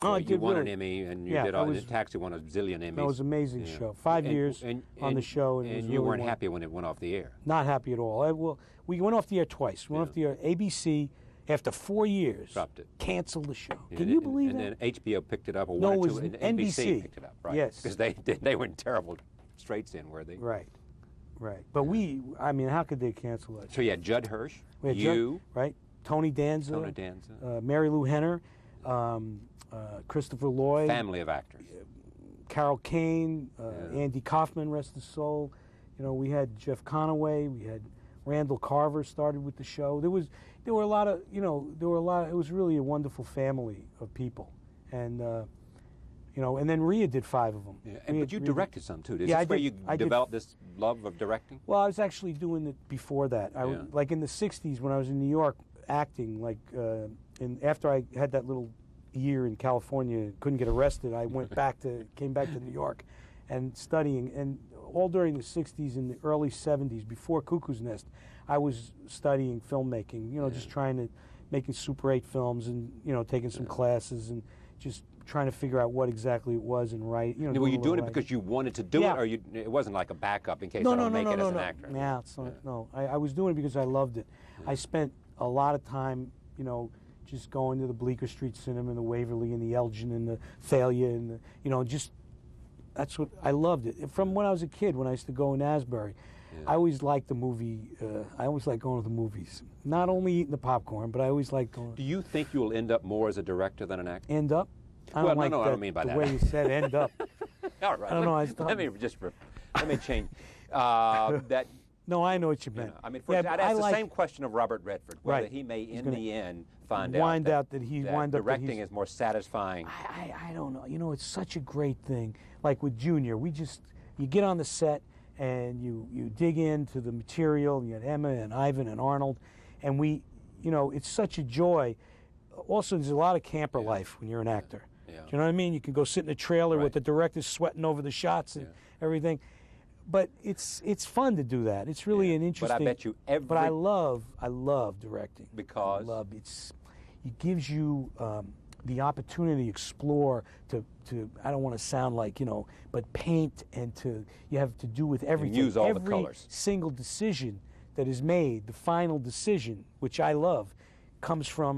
Oh, you won an really. Emmy, and you Yeah, did that all. was- Taxi won a zillion Emmys. That was an amazing Yeah. show. 5 years on the show, and, it was you really weren't one- happy when it went off the air. Not happy at all. Well, we went off the air twice. We went off the air. ABC, after 4 years, Dropped it. canceled the show. Yeah, Can you believe and that? then HBO picked it up, or No, one it or was two, and NBC. NBC picked it up, right? Yes. Because they were in terrible straits in, were they? Right, right. But I mean, how could they cancel that? So you had Judd Hirsch, We had you, right? Tony Danza, Mary Lou Henner, Christopher Lloyd, family of actors. Carol Kane, Andy Kaufman, rest his soul. You know, we had Jeff Conaway, we had Randall Carver started with the show. There were a lot of, it was really a wonderful family of people. And, and then Rhea did 5 of them. Yeah. But you directed some too. Is Yeah, this where you developed this love of directing? Well, I was actually doing it before that. Like in the 60s when I was in New York acting, after I had that little year in California, couldn't get arrested, I came back to New York and studying. And all during the 60s and the early 70s, before Cuckoo's Nest, I was studying filmmaking, just making Super 8 films and, taking some classes and just trying to figure out what exactly it was and write. Were you doing it because you wanted to do it, or it wasn't like a backup in case I don't make it as an actor? Yeah, it's not, no. I was doing it because I loved it. Yeah. I spent a lot of time, just going to the Bleecker Street Cinema and the Waverly and the Elgin and the Thalia and that's what I loved it. From when I was a kid, when I used to go in Asbury, I always liked the movie. I always liked going to the movies. Not only eating the popcorn, but I always liked going. Do you think you'll end up more as a director than an actor? End up? I don't I don't mean by that. The way you said end up. All right. I don't know. Let me change. That. No, I know what you meant. I mean, I'd ask the same question of Robert Redford, whether he may, in the end, find out that directing is more satisfying. I don't know. It's such a great thing. Like with Junior, you get on the set and you dig into the material. You had Emma and Ivan and Arnold, and it's such a joy. Also, there's a lot of camper life when you're an actor. Yeah. Do you know what I mean? You can go sit in a trailer with the director sweating over the shots and everything. But it's fun to do that. It's really an interesting. But I bet you But I love directing because it gives you the opportunity to explore, to I don't want to sound like but paint and you have to do with everything. And use all every the colors. Single decision that is made, the final decision, which I love, comes from